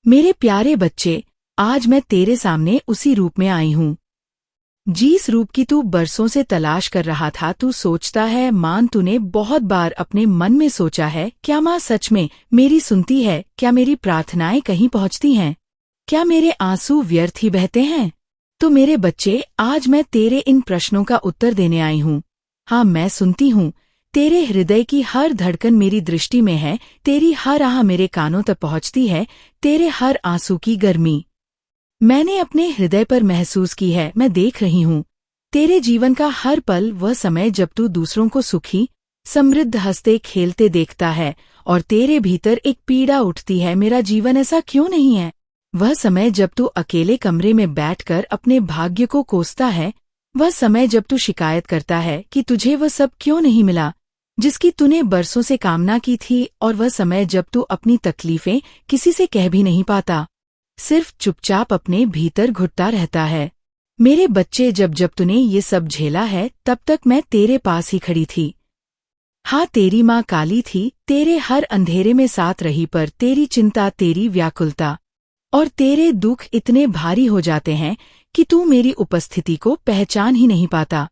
मेरे प्यारे बच्चे, आज मैं तेरे सामने उसी रूप में आई हूँ जिस रूप की तू बरसों से तलाश कर रहा था। तू सोचता है मां, तूने बहुत बार अपने मन में सोचा है, क्या माँ सच में मेरी सुनती है? क्या मेरी प्रार्थनाएं कहीं पहुंचती हैं? क्या मेरे आंसू व्यर्थ ही बहते हैं? तो मेरे बच्चे, आज मैं तेरे इन प्रश्नों का उत्तर देने आई हूँ। हाँ, मैं सुनती हूँ। तेरे हृदय की हर धड़कन मेरी दृष्टि में है, तेरी हर आह मेरे कानों तक पहुँचती है, तेरे हर आंसू की गर्मी मैंने अपने हृदय पर महसूस की है। मैं देख रही हूँ तेरे जीवन का हर पल, वह समय जब तू दूसरों को सुखी, समृद्ध, हंसते खेलते देखता है और तेरे भीतर एक पीड़ा उठती है, मेरा जीवन ऐसा क्यों नहीं है। वह समय जब तू अकेले कमरे में बैठकर अपने भाग्य को कोसता है, वह समय जब तू शिकायत करता है कि तुझे वह सब क्यों नहीं मिला जिसकी तूने बरसों से कामना की थी, और वह समय जब तू अपनी तकलीफें किसी से कह भी नहीं पाता, सिर्फ चुपचाप अपने भीतर घुटता रहता है। मेरे बच्चे, जब जब तूने ये सब झेला है, तब तक मैं तेरे पास ही खड़ी थी। हाँ, तेरी माँ काली थी, तेरे हर अंधेरे में साथ रही, पर तेरी चिंता, तेरी व्याकुलता और तेरे दुख इतने भारी हो जाते हैं कि तू मेरी उपस्थिति को पहचान ही नहीं पाता।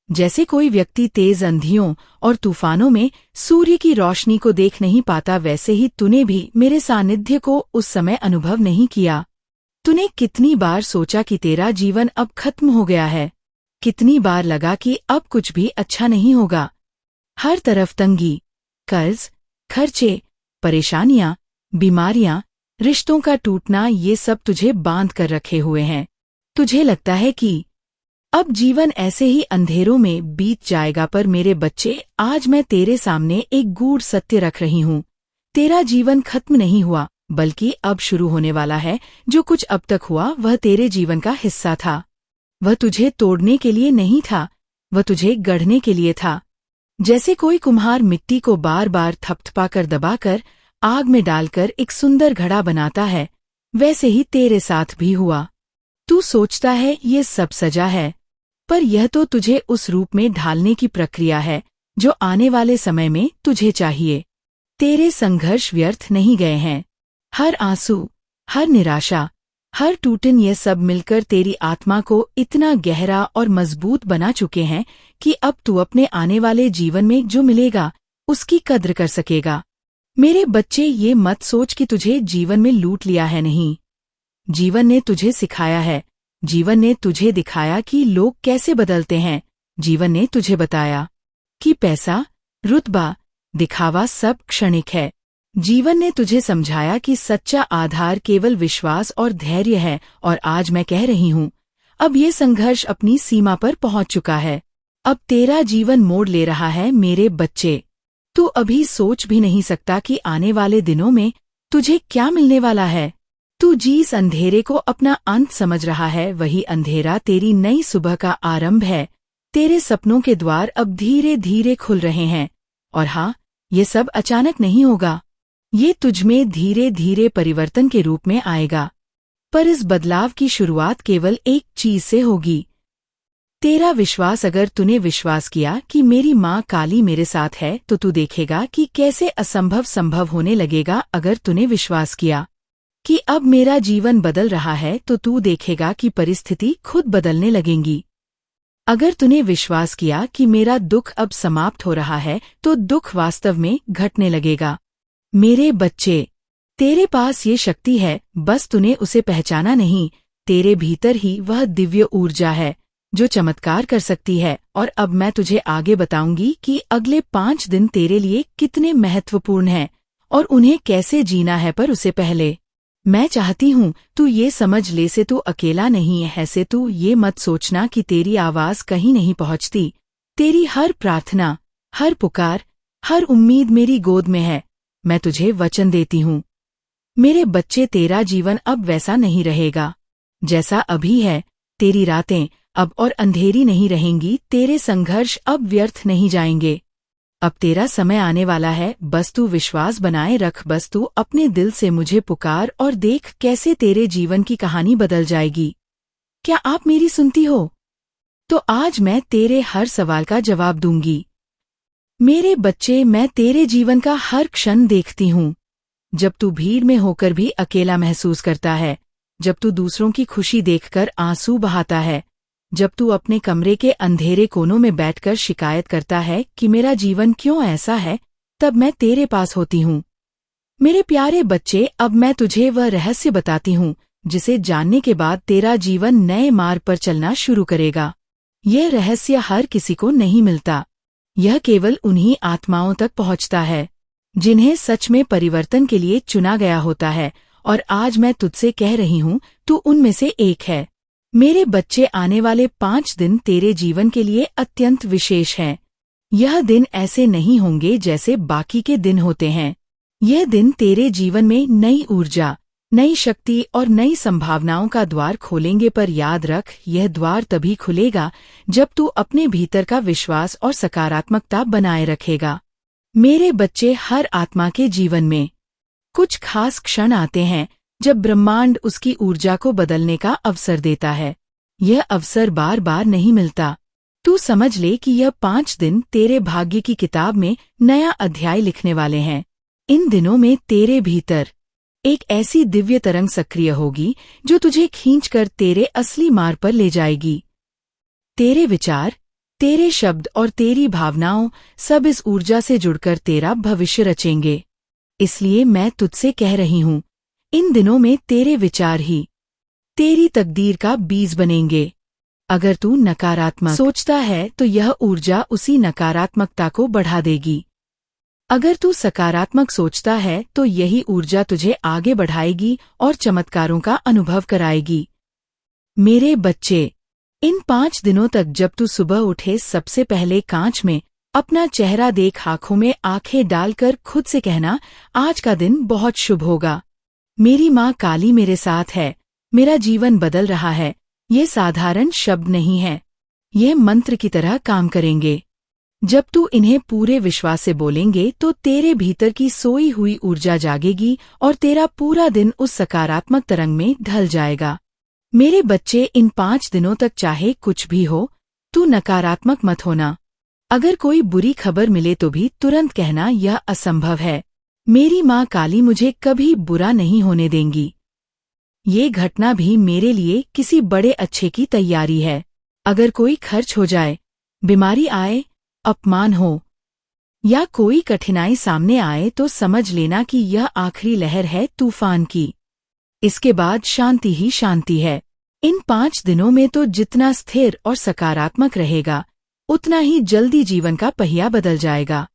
जैसे कोई व्यक्ति तेज आंधियों और तूफानों में सूर्य की रोशनी को देख नहीं पाता, वैसे ही तूने भी मेरे सानिध्य को उस समय अनुभव नहीं किया। तूने कितनी बार सोचा कि तेरा जीवन अब खत्म हो गया है, कितनी बार लगा कि अब कुछ भी अच्छा नहीं होगा। हर तरफ तंगी, कर्ज, खर्चे, परेशानियां, बीमारियां, रिश्तों का टूटना, ये सब तुझे बांध कर रखे हुए हैं। तुझे लगता है कि अब जीवन ऐसे ही अंधेरों में बीत जाएगा, पर मेरे बच्चे, आज मैं तेरे सामने एक गूढ़ सत्य रख रही हूँ। तेरा जीवन खत्म नहीं हुआ, बल्कि अब शुरू होने वाला है। जो कुछ अब तक हुआ वह तेरे जीवन का हिस्सा था। वह तुझे तोड़ने के लिए नहीं था, वह तुझे गढ़ने के लिए था। जैसे कोई कुम्हार मिट्टी को बार बार थपथपाकर दबाकर आग में डालकर एक सुंदर घड़ा बनाता है, वैसे ही तेरे साथ भी हुआ। तू सोचता है ये सब सजा है, पर यह तो तुझे उस रूप में ढालने की प्रक्रिया है जो आने वाले समय में तुझे चाहिए। तेरे संघर्ष व्यर्थ नहीं गए हैं। हर आंसू, हर निराशा, हर टूटन, ये सब मिलकर तेरी आत्मा को इतना गहरा और मजबूत बना चुके हैं कि अब तू अपने आने वाले जीवन में जो मिलेगा उसकी कद्र कर सकेगा। मेरे बच्चे, ये मत सोच कि तुझे जीवन में लूट लिया है। नहीं, जीवन ने तुझे सिखाया है, जीवन ने तुझे दिखाया कि लोग कैसे बदलते हैं। जीवन ने तुझे बताया कि पैसा, रुतबा, दिखावा सब क्षणिक है। जीवन ने तुझे समझाया कि सच्चा आधार केवल विश्वास और धैर्य है। और आज मैं कह रही हूँ, अब ये संघर्ष अपनी सीमा पर पहुंच चुका है। अब तेरा जीवन मोड़ ले रहा है। मेरे बच्चे, तू अभी सोच भी नहीं सकता कि आने वाले दिनों में तुझे क्या मिलने वाला है। तू जिस अंधेरे को अपना अंत समझ रहा है, वही अंधेरा तेरी नई सुबह का आरंभ है। तेरे सपनों के द्वार अब धीरे धीरे खुल रहे हैं। और हाँ, ये सब अचानक नहीं होगा, ये तुझमें धीरे धीरे परिवर्तन के रूप में आएगा। पर इस बदलाव की शुरुआत केवल एक चीज से होगी, तेरा विश्वास। अगर तूने विश्वास किया कि मेरी माँ काली मेरे साथ है, तो तू देखेगा कि कैसे असंभव संभव होने लगेगा। अगर तूने विश्वास किया कि अब मेरा जीवन बदल रहा है, तो तू देखेगा कि परिस्थिति खुद बदलने लगेंगी। अगर तूने विश्वास किया कि मेरा दुख अब समाप्त हो रहा है, तो दुख वास्तव में घटने लगेगा। मेरे बच्चे, तेरे पास ये शक्ति है, बस तूने उसे पहचाना नहीं। तेरे भीतर ही वह दिव्य ऊर्जा है जो चमत्कार कर सकती है। और अब मैं तुझे आगे बताऊंगी कि अगले 5 दिन तेरे लिए कितने महत्वपूर्ण हैं और उन्हें कैसे जीना है। पर उससे पहले मैं चाहती हूँ तू ये समझ ले, से तू अकेला नहीं है। से तू ये मत सोचना कि तेरी आवाज कहीं नहीं पहुँचती। तेरी हर प्रार्थना, हर पुकार, हर उम्मीद मेरी गोद में है। मैं तुझे वचन देती हूँ मेरे बच्चे, तेरा जीवन अब वैसा नहीं रहेगा जैसा अभी है। तेरी रातें अब और अंधेरी नहीं रहेंगी, तेरे संघर्ष अब व्यर्थ नहीं जाएंगे। अब तेरा समय आने वाला है, बस तू विश्वास बनाए रख। बस तू अपने दिल से मुझे पुकार और देख कैसे तेरे जीवन की कहानी बदल जाएगी। क्या आप मेरी सुनती हो? तो आज मैं तेरे हर सवाल का जवाब दूंगी। मेरे बच्चे, मैं तेरे जीवन का हर क्षण देखती हूँ। जब तू भीड़ में होकर भी अकेला महसूस करता है, जब तू दूसरों की खुशी देखकर आंसू बहाता है, जब तू अपने कमरे के अंधेरे कोनों में बैठकर शिकायत करता है कि मेरा जीवन क्यों ऐसा है, तब मैं तेरे पास होती हूँ। मेरे प्यारे बच्चे, अब मैं तुझे वह रहस्य बताती हूँ जिसे जानने के बाद तेरा जीवन नए मार्ग पर चलना शुरू करेगा। यह रहस्य हर किसी को नहीं मिलता। यह केवल उन्हीं आत्माओं तक पहुँचता है जिन्हें सच में परिवर्तन के लिए चुना गया होता है, और आज मैं तुझसे कह रही हूँ, तू उनमें से एक है। मेरे बच्चे, आने वाले 5 दिन तेरे जीवन के लिए अत्यंत विशेष हैं। यह दिन ऐसे नहीं होंगे जैसे बाकी के दिन होते हैं। यह दिन तेरे जीवन में नई ऊर्जा, नई शक्ति और नई संभावनाओं का द्वार खोलेंगे, पर याद रख, यह द्वार तभी खुलेगा जब तू अपने भीतर का विश्वास और सकारात्मकता बनाए रखेगा। मेरे बच्चे, हर आत्मा के जीवन में कुछ खास क्षण आते हैं जब ब्रह्मांड उसकी ऊर्जा को बदलने का अवसर देता है। यह अवसर बार बार नहीं मिलता। तू समझ ले कि यह 5 दिन तेरे भाग्य की किताब में नया अध्याय लिखने वाले हैं। इन दिनों में तेरे भीतर एक ऐसी दिव्य तरंग सक्रिय होगी जो तुझे खींचकर तेरे असली मार्ग पर ले जाएगी। तेरे विचार, तेरे शब्द और तेरी भावनाओं सब इस ऊर्जा से जुड़कर तेरा भविष्य रचेंगे। इसलिए मैं तुझसे कह रही हूँ, इन दिनों में तेरे विचार ही तेरी तकदीर का बीज बनेंगे। अगर तू नकारात्मक सोचता है तो यह ऊर्जा उसी नकारात्मकता को बढ़ा देगी। अगर तू सकारात्मक सोचता है तो यही ऊर्जा तुझे आगे बढ़ाएगी और चमत्कारों का अनुभव कराएगी। मेरे बच्चे, इन 5 दिनों तक जब तू सुबह उठे, सबसे पहले कांच में अपना चेहरा देख, आंखों में आंखें डालकर खुद से कहना, आज का दिन बहुत शुभ होगा। मेरी माँ काली मेरे साथ है, मेरा जीवन बदल रहा है। ये साधारण शब्द नहीं है, ये मंत्र की तरह काम करेंगे। जब तू इन्हें पूरे विश्वास से बोलेंगे तो तेरे भीतर की सोई हुई ऊर्जा जागेगी और तेरा पूरा दिन उस सकारात्मक तरंग में ढल जाएगा। मेरे बच्चे, इन 5 दिनों तक चाहे कुछ भी हो, तू नकारात्मक मत होना। अगर कोई बुरी खबर मिले तो भी तुरंत कहना, यह असंभव है। मेरी माँ काली मुझे कभी बुरा नहीं होने देंगी। ये घटना भी मेरे लिए किसी बड़े अच्छे की तैयारी है। अगर कोई खर्च हो जाए, बीमारी आए, अपमान हो या कोई कठिनाई सामने आए तो समझ लेना कि यह आखिरी लहर है तूफान की। इसके बाद शांति ही शांति है। इन 5 दिनों में तो जितना स्थिर और सकारात्मक रहेगा, उतना ही जल्दी जीवन का पहिया बदल जाएगा।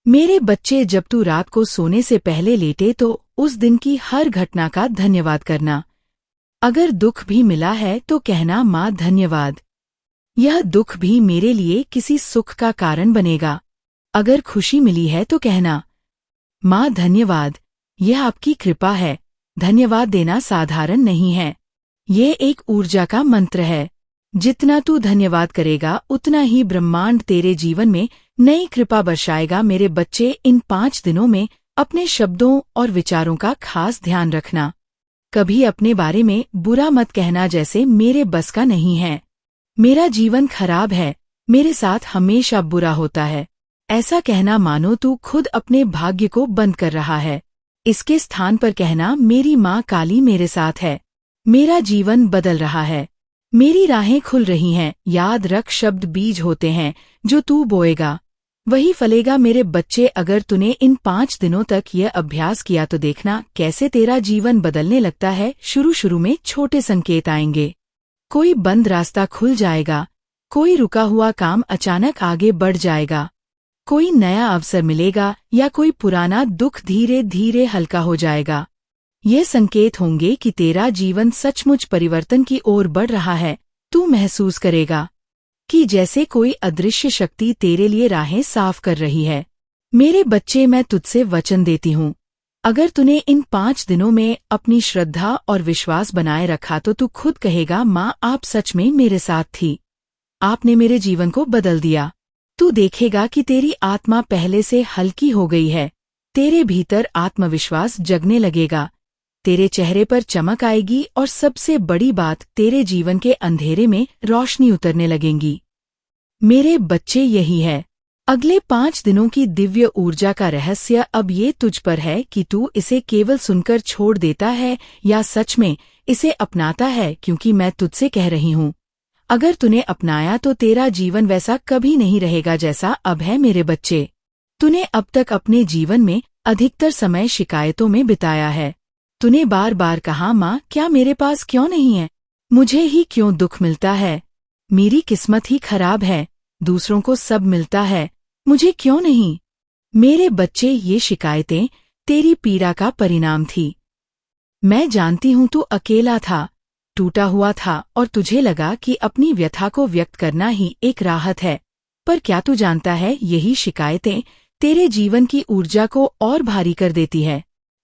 मेरे बच्चे, जब तू रात को सोने से पहले लेटे तो उस दिन की हर घटना का धन्यवाद करना। अगर दुख भी मिला है तो कहना, माँ धन्यवाद, यह दुख भी मेरे लिए किसी सुख का कारण बनेगा। अगर खुशी मिली है तो कहना, माँ धन्यवाद, यह आपकी कृपा है। धन्यवाद देना साधारण नहीं है, यह एक ऊर्जा का मंत्र है। जितना तू धन्यवाद करेगा, उतना ही ब्रह्मांड तेरे जीवन में नई कृपा बरसाएगा। मेरे बच्चे, इन 5 दिनों में अपने शब्दों और विचारों का खास ध्यान रखना। कभी अपने बारे में बुरा मत कहना, जैसे मेरे बस का नहीं है, मेरा जीवन खराब है, मेरे साथ हमेशा बुरा होता है। ऐसा कहना मानो तू खुद अपने भाग्य को बंद कर रहा है। इसके स्थान पर कहना, मेरी माँ काली मेरे साथ है, मेरा जीवन बदल रहा है, मेरी राहें खुल रही हैं। याद रख, शब्द बीज होते हैं, जो तू बोएगा वही फलेगा। मेरे बच्चे, अगर तूने इन 5 दिनों तक यह अभ्यास किया तो देखना कैसे तेरा जीवन बदलने लगता है। शुरू में छोटे संकेत आएंगे, कोई बंद रास्ता खुल जाएगा, कोई रुका हुआ काम अचानक आगे बढ़ जाएगा, कोई नया अवसर मिलेगा या कोई पुराना दुख धीरे धीरे हल्का हो जाएगा। ये संकेत होंगे कि तेरा जीवन सचमुच परिवर्तन की ओर बढ़ रहा है। तू महसूस करेगा कि जैसे कोई अदृश्य शक्ति तेरे लिए राहें साफ कर रही है। मेरे बच्चे, मैं तुझसे वचन देती हूँ, अगर तूने इन 5 दिनों में अपनी श्रद्धा और विश्वास बनाए रखा तो तू खुद कहेगा, माँ आप सच में मेरे साथ थी, आपने मेरे जीवन को बदल दिया। तू देखेगा कि तेरी आत्मा पहले से हल्की हो गई है, तेरे भीतर आत्मविश्वास जगने लगेगा, तेरे चेहरे पर चमक आएगी और सबसे बड़ी बात, तेरे जीवन के अंधेरे में रोशनी उतरने लगेंगी। मेरे बच्चे, यही है अगले 5 दिनों की दिव्य ऊर्जा का रहस्य अब ये तुझ पर है कि तू इसे केवल सुनकर छोड़ देता है या सच में इसे अपनाता है, क्योंकि मैं तुझसे कह रही हूँ, अगर तूने अपनाया तो तेरा जीवन वैसा कभी नहीं रहेगा जैसा अब है। मेरे बच्चे, तूने अब तक अपने जीवन में अधिकतर समय शिकायतों में बिताया है। तूने बार बार कहा, माँ क्या मेरे पास क्यों नहीं है, मुझे ही क्यों दुख मिलता है, मेरी किस्मत ही खराब है, दूसरों को सब मिलता है, मुझे क्यों नहीं। मेरे बच्चे, ये शिकायतें तेरी पीड़ा का परिणाम थी। मैं जानती हूँ तू अकेला था, टूटा हुआ था और तुझे लगा कि अपनी व्यथा को व्यक्त करना ही एक राहत है। पर क्या तू जानता है, यही शिकायतें तेरे जीवन की ऊर्जा को और भारी कर देती है।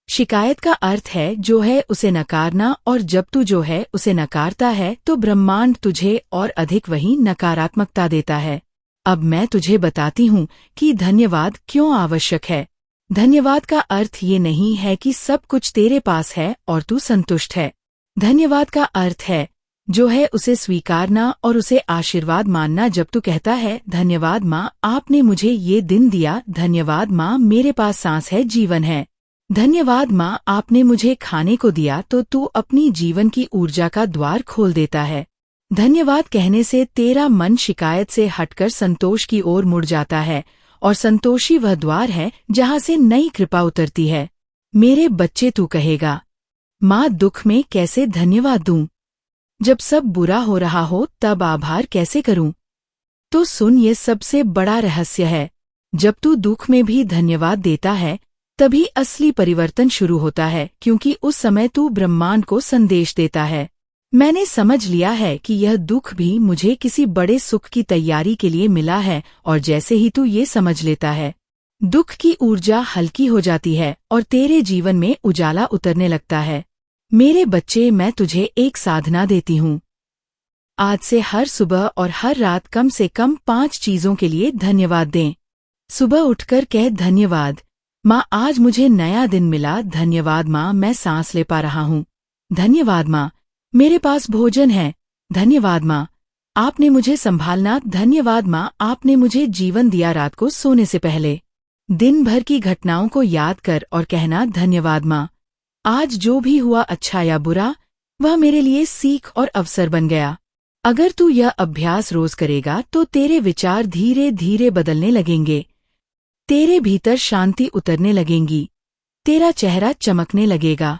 शिकायत का अर्थ है जो है उसे नकारना, और जब तू जो है उसे नकारता है तो ब्रह्मांड तुझे और अधिक वही नकारात्मकता देता है। अब मैं तुझे बताती हूँ कि धन्यवाद क्यों आवश्यक है। धन्यवाद का अर्थ ये नहीं है कि सब कुछ तेरे पास है और तू संतुष्ट है। धन्यवाद का अर्थ है जो है उसे स्वीकारना और उसे आशीर्वाद मानना। जब तू कहता है, धन्यवाद माँ आपने मुझे ये दिन दिया, धन्यवाद माँ मेरे पास सांस है, जीवन है, धन्यवाद माँ आपने मुझे खाने को दिया, तो तू अपनी जीवन की ऊर्जा का द्वार खोल देता है। धन्यवाद कहने से तेरा मन शिकायत से हटकर संतोष की ओर मुड़ जाता है, और संतोषी वह द्वार है जहाँ से नई कृपा उतरती है। मेरे बच्चे, तू कहेगा, माँ दुख में कैसे धन्यवाद दूं, जब सब बुरा हो रहा हो तब आभार कैसे करूं। तो सुन, ये सबसे बड़ा रहस्य है। जब तू दुख में भी धन्यवाद देता है तभी असली परिवर्तन शुरू होता है, क्योंकि उस समय तू ब्रह्मांड को संदेश देता है, मैंने समझ लिया है कि यह दुख भी मुझे किसी बड़े सुख की तैयारी के लिए मिला है। और जैसे ही तू ये समझ लेता है, दुख की ऊर्जा हल्की हो जाती है और तेरे जीवन में उजाला उतरने लगता है। मेरे बच्चे, मैं तुझे एक साधना देती हूँ। आज से हर सुबह और हर रात कम से कम 5 चीजों के लिए धन्यवाद दें। सुबह उठकर कह, धन्यवाद माँ आज मुझे नया दिन मिला, धन्यवाद माँ मैं सांस ले पा रहा हूँ, धन्यवाद माँ मेरे पास भोजन है, धन्यवाद माँ आपने मुझे संभालना, धन्यवाद माँ आपने मुझे जीवन दिया। रात को सोने से पहले दिन भर की घटनाओं को याद कर और कहना, धन्यवाद माँ आज जो भी हुआ, अच्छा या बुरा, वह मेरे लिए सीख और अवसर बन गया। अगर तू यह अभ्यास रोज करेगा तो तेरे विचार धीरे धीरे बदलने लगेंगे, तेरे भीतर शांति उतरने लगेंगी, तेरा चेहरा चमकने लगेगा,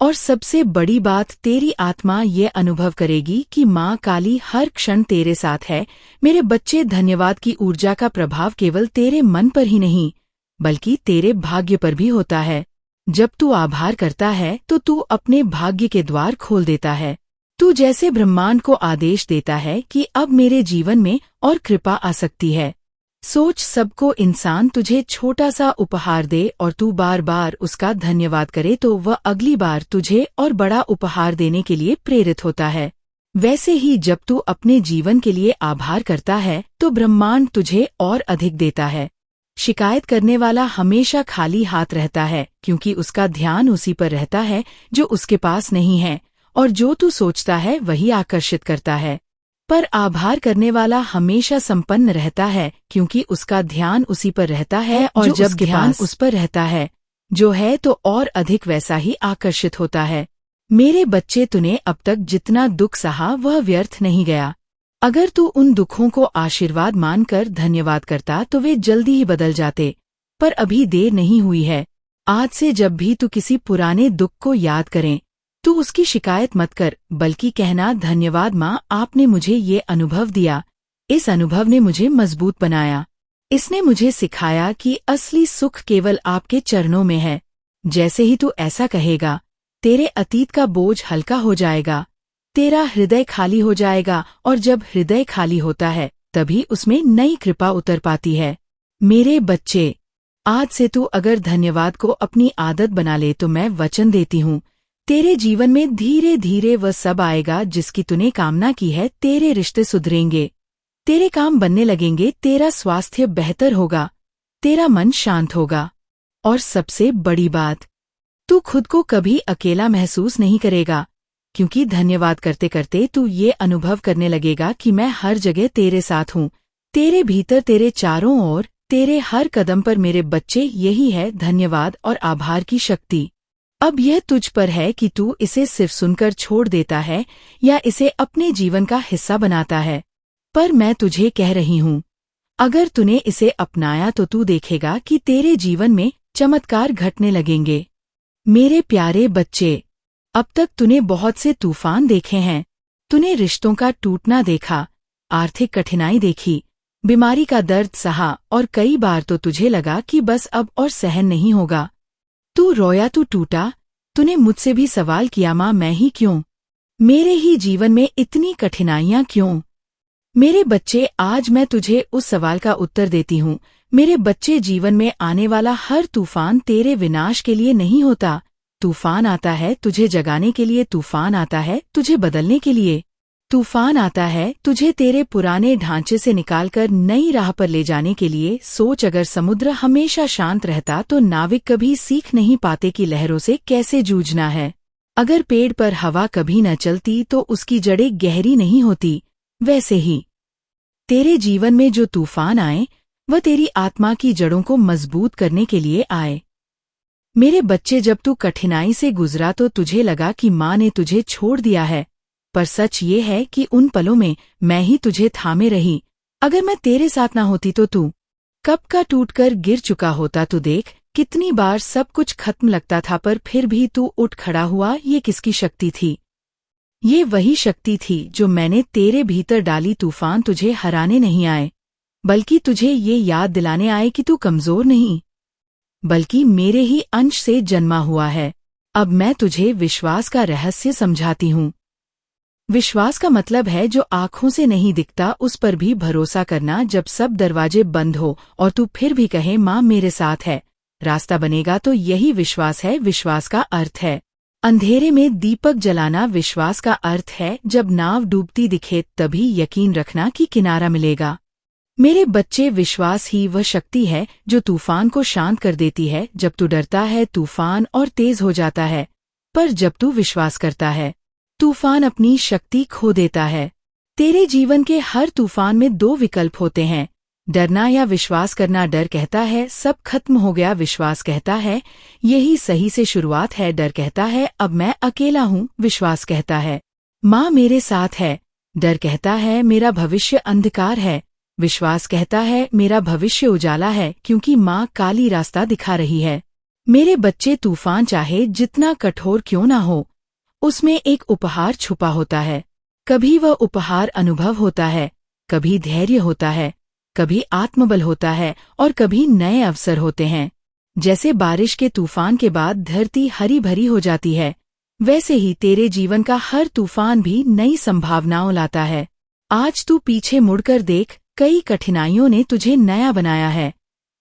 और सबसे बड़ी बात, तेरी आत्मा ये अनुभव करेगी कि माँ काली हर क्षण तेरे साथ है। मेरे बच्चे, धन्यवाद की ऊर्जा का प्रभाव केवल तेरे मन पर ही नहीं बल्कि तेरे भाग्य पर भी होता है। जब तू आभार करता है तो तू अपने भाग्य के द्वार खोल देता है। तू जैसे ब्रह्मांड को आदेश देता है कि अब मेरे जीवन में और कृपा आ सकती है। सोच, सबको इंसान तुझे छोटा सा उपहार दे और तू बार बार उसका धन्यवाद करे तो वह अगली बार तुझे और बड़ा उपहार देने के लिए प्रेरित होता है। वैसे ही जब तू अपने जीवन के लिए आभार करता है तो ब्रह्मांड तुझे और अधिक देता है। शिकायत करने वाला हमेशा खाली हाथ रहता है, क्योंकि उसका ध्यान उसी पर रहता है जो उसके पास नहीं है, और जो तू सोचता है वही आकर्षित करता है। पर आभार करने वाला हमेशा संपन्न रहता है, क्योंकि उसका ध्यान उसी पर रहता है, और जब ध्यान उस पर रहता है जो है तो और अधिक वैसा ही आकर्षित होता है। मेरे बच्चे, तूने अब तक जितना दुख सहा वह व्यर्थ नहीं गया। अगर तू उन दुखों को आशीर्वाद मानकर धन्यवाद करता तो वे जल्दी ही बदल जाते। पर अभी देर नहीं हुई है। आज से जब भी तू किसी पुराने दुख को याद करें, तू उसकी शिकायत मत कर, बल्कि कहना, धन्यवाद माँ आपने मुझे ये अनुभव दिया, इस अनुभव ने मुझे मजबूत बनाया, इसने मुझे सिखाया कि असली सुख केवल आपके चरणों में है। जैसे ही तू ऐसा कहेगा, तेरे अतीत का बोझ हल्का हो जाएगा, तेरा हृदय खाली हो जाएगा, और जब हृदय खाली होता है तभी उसमें नई कृपा उतर पाती है। मेरे बच्चे, आज से तू अगर धन्यवाद को अपनी आदत बना ले तो मैं वचन देती हूँ, तेरे जीवन में धीरे धीरे वह सब आएगा जिसकी तूने कामना की है। तेरे रिश्ते सुधरेंगे, तेरे काम बनने लगेंगे, तेरा स्वास्थ्य बेहतर होगा, तेरा मन शांत होगा, और सबसे बड़ी बात, तू खुद को कभी अकेला महसूस नहीं करेगा, क्योंकि धन्यवाद करते करते तू ये अनुभव करने लगेगा कि मैं हर जगह तेरे साथ हूँ, तेरे भीतर, तेरे चारों ओर तेरे हर कदम पर मेरे बच्चे यही है धन्यवाद और आभार की शक्ति। अब यह तुझ पर है कि तू इसे सिर्फ सुनकर छोड़ देता है या इसे अपने जीवन का हिस्सा बनाता है। पर मैं तुझे कह रही हूँ, अगर तूने इसे अपनाया तो तू देखेगा कि तेरे जीवन में चमत्कार घटने लगेंगे। मेरे प्यारे बच्चे, अब तक तूने बहुत से तूफान देखे हैं। तूने रिश्तों का टूटना देखा, आर्थिक कठिनाई देखी, बीमारी का दर्द सहा और कई बार तो तुझे लगा कि बस अब और सहन नहीं होगा। तू रोया, तू टूटा, तूने मुझसे भी सवाल किया, माँ मैं ही क्यों? मेरे ही जीवन में इतनी कठिनाइयाँ क्यों? मेरे बच्चे, आज मैं तुझे उस सवाल का उत्तर देती हूँ। मेरे बच्चे, जीवन में आने वाला हर तूफान तेरे विनाश के लिए नहीं होता। तूफान आता है तुझे जगाने के लिए, तूफान आता है तुझे बदलने के लिए, तूफान आता है तुझे तेरे पुराने ढांचे से निकालकर नई राह पर ले जाने के लिए। सोच, अगर समुद्र हमेशा शांत रहता तो नाविक कभी सीख नहीं पाते कि लहरों से कैसे जूझना है। अगर पेड़ पर हवा कभी न चलती तो उसकी जड़ें गहरी नहीं होती। वैसे ही तेरे जीवन में जो तूफान आए वह तेरी आत्मा की जड़ों को मजबूत करने के लिए आए। मेरे बच्चे, जब तू कठिनाई से गुजरा तो तुझे लगा कि माँ ने तुझे छोड़ दिया है, पर सच ये है कि उन पलों में मैं ही तुझे थामे रही। अगर मैं तेरे साथ ना होती तो तू कब का टूटकर गिर चुका होता। तू देख, कितनी बार सब कुछ खत्म लगता था पर फिर भी तू उठ खड़ा हुआ। ये किसकी शक्ति थी? ये वही शक्ति थी जो मैंने तेरे भीतर डाली। तूफान तुझे हराने नहीं आए, बल्कि तुझे ये याद दिलाने आए कि तू कमजोर नहीं, बल्कि मेरे ही अंश से जन्मा हुआ है। अब मैं तुझे विश्वास का रहस्य समझाती हूँ। विश्वास का मतलब है जो आँखों से नहीं दिखता उस पर भी भरोसा करना। जब सब दरवाजे बंद हो और तू फिर भी कहे, माँ मेरे साथ है, रास्ता बनेगा, तो यही विश्वास है। विश्वास का अर्थ है अंधेरे में दीपक जलाना। विश्वास का अर्थ है जब नाव डूबती दिखे तभी यकीन रखना कि किनारा मिलेगा। मेरे बच्चे, विश्वास ही वह शक्ति है जो तूफान को शांत कर देती है। जब तू डरता है तूफान और तेज हो जाता है, पर जब तू विश्वास करता है तूफान अपनी शक्ति खो देता है। तेरे जीवन के हर तूफान में दो विकल्प होते हैं, डरना या विश्वास करना। डर कहता है सब खत्म हो गया, विश्वास कहता है यही सही से शुरुआत है। डर कहता है अब मैं अकेला हूँ, विश्वास कहता है माँ मेरे साथ है। डर कहता है मेरा भविष्य अंधकार है, विश्वास कहता है मेरा भविष्य उजाला है, क्योंकि माँ काली रास्ता दिखा रही है। मेरे बच्चे, तूफान चाहे जितना कठोर क्यों ना हो, उसमें एक उपहार छुपा होता है। कभी वह उपहार अनुभव होता है, कभी धैर्य होता है, कभी आत्मबल होता है और कभी नए अवसर होते हैं। जैसे बारिश के तूफान के बाद धरती हरी भरी हो जाती है, वैसे ही तेरे जीवन का हर तूफान भी नई संभावनाओं लाता है। आज तू पीछे मुड़कर देख, कई कठिनाइयों ने तुझे नया बनाया है।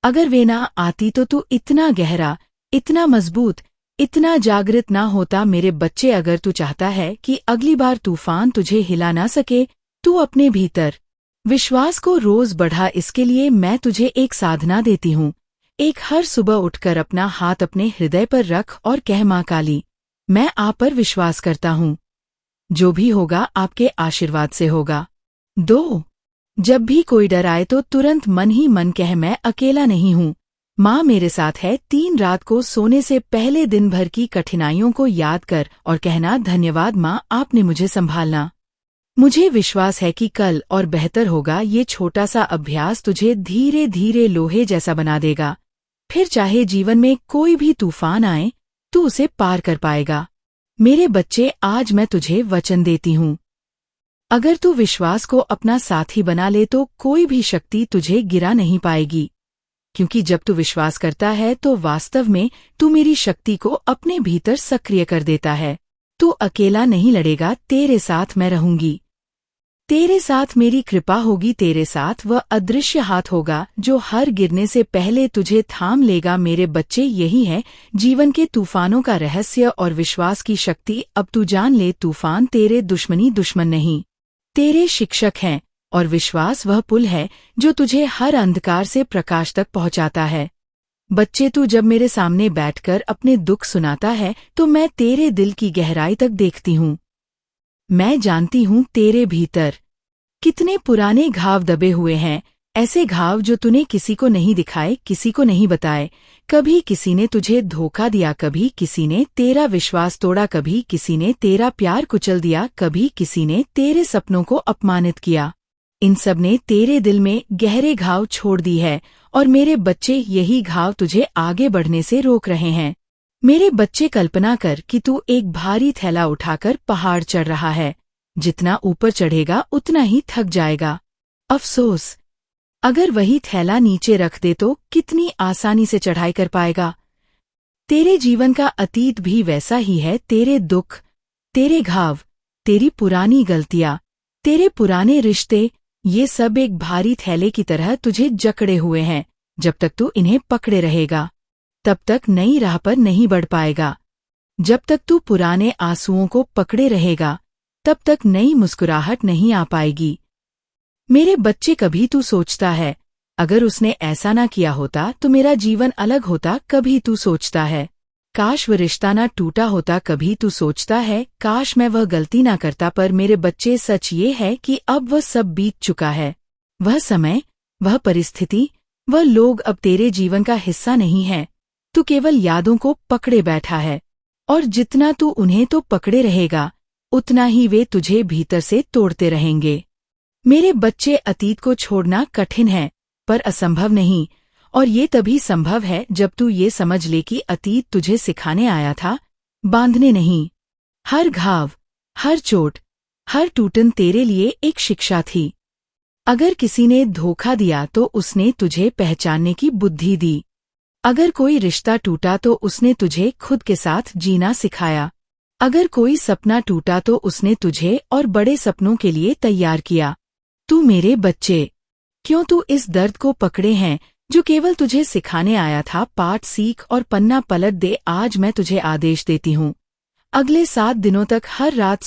अगर वे ना आती तो तू इतना गहरा, इतना मजबूत, इतना जागृत ना होता। मेरे बच्चे, अगर तू चाहता है कि अगली बार तूफान तुझे हिला ना सके, तू अपने भीतर विश्वास को रोज बढ़ा। इसके लिए मैं तुझे एक साधना देती हूँ। एक हर सुबह उठकर अपना हाथ अपने हृदय पर रख और कह, माँ काली, मैं आप पर विश्वास करता हूँ, जो भी होगा आपके आशीर्वाद से होगा। 2. जब भी कोई डर आए तो तुरंत मन ही मन कह, मैं अकेला नहीं हूँ, माँ मेरे साथ है। 3. रात को सोने से पहले दिन भर की कठिनाइयों को याद कर और कहना, धन्यवाद माँ, आपने मुझे संभालना। मुझे विश्वास है कि कल और बेहतर होगा। ये छोटा सा अभ्यास तुझे धीरे धीरे लोहे जैसा बना देगा। फिर चाहे जीवन में कोई भी तूफान आए, तू उसे पार कर पाएगा। मेरे बच्चे, आज मैं तुझे वचन देती हूँ, अगर तू विश्वास को अपना साथी बना ले तो कोई भी शक्ति तुझे गिरा नहीं पाएगी, क्योंकि जब तू विश्वास करता है तो वास्तव में तू मेरी शक्ति को अपने भीतर सक्रिय कर देता है। तू अकेला नहीं लड़ेगा, तेरे साथ मैं रहूंगी, तेरे साथ मेरी कृपा होगी, तेरे साथ वह अदृश्य हाथ होगा जो हर गिरने से पहले तुझे थाम लेगा। मेरे बच्चे, यही है जीवन के तूफानों का रहस्य और विश्वास की शक्ति। अब तू जान ले, तूफान तेरे दुश्मन नहीं, तेरे शिक्षक हैं, और विश्वास वह पुल है जो तुझे हर अंधकार से प्रकाश तक पहुंचाता है। बच्चे, तू जब मेरे सामने बैठकर अपने दुख सुनाता है तो मैं तेरे दिल की गहराई तक देखती हूँ। मैं जानती हूँ तेरे भीतर कितने पुराने घाव दबे हुए हैं, ऐसे घाव जो तूने किसी को नहीं दिखाए, किसी को नहीं बताए। कभी किसी ने तुझे धोखा दिया, कभी किसी ने तेरा विश्वास तोड़ा, कभी किसी ने तेरा प्यार कुचल दिया, कभी किसी ने तेरे सपनों को अपमानित किया। इन सब ने तेरे दिल में गहरे घाव छोड़ दी है और मेरे बच्चे यही घाव तुझे आगे बढ़ने से रोक रहे हैं। मेरे बच्चे, कल्पना कर कि तू एक भारी थैला उठाकर पहाड़ चढ़ रहा है। जितना ऊपर चढ़ेगा उतना ही थक जाएगा। अफसोस, अगर वही थैला नीचे रख दे तो कितनी आसानी से चढ़ाई कर पाएगा। तेरे जीवन का अतीत भी वैसा ही है। तेरे दुख, तेरे घाव, तेरी पुरानी गलतियां, तेरे पुराने रिश्ते, ये सब एक भारी थैले की तरह तुझे जकड़े हुए हैं। जब तक तू इन्हें पकड़े रहेगा तब तक नई राह पर नहीं बढ़ पाएगा। जब तक तू पुराने आंसुओं को पकड़े रहेगा तब तक नई मुस्कुराहट नहीं आ पाएगी। मेरे बच्चे, कभी तू सोचता है अगर उसने ऐसा ना किया होता तो मेरा जीवन अलग होता। कभी तू सोचता है काश वह रिश्ता ना टूटा होता। कभी तू सोचता है काश मैं वह गलती ना करता। पर मेरे बच्चे, सच ये है कि अब वह सब बीत चुका है। वह समय, वह परिस्थिति, वह लोग अब तेरे जीवन का हिस्सा नहीं है। तू केवल यादों को पकड़े बैठा है और जितना तू उन्हें तो पकड़े रहेगा उतना ही वे तुझे भीतर से तोड़ते रहेंगे। मेरे बच्चे, अतीत को छोड़ना कठिन है पर असंभव नहीं। और ये तभी संभव है जब तू ये समझ ले कि अतीत तुझे सिखाने आया था, बांधने नहीं। हर घाव, हर चोट, हर टूटन तेरे लिए एक शिक्षा थी। अगर किसी ने धोखा दिया तो उसने तुझे पहचानने की बुद्धि दी। अगर कोई रिश्ता टूटा तो उसने तुझे खुद के साथ जीना सिखाया। अगर कोई सपना टूटा तो उसने तुझे और बड़े सपनों के लिए तैयार किया। तू, मेरे बच्चे, क्यों तू इस दर्द को पकड़े हैं जो केवल तुझे सिखाने आया था? पाठ सीख और पन्ना पलट दे। आज मैं तुझे आदेश देती हूँ, अगले 7 दिनों तक हर रात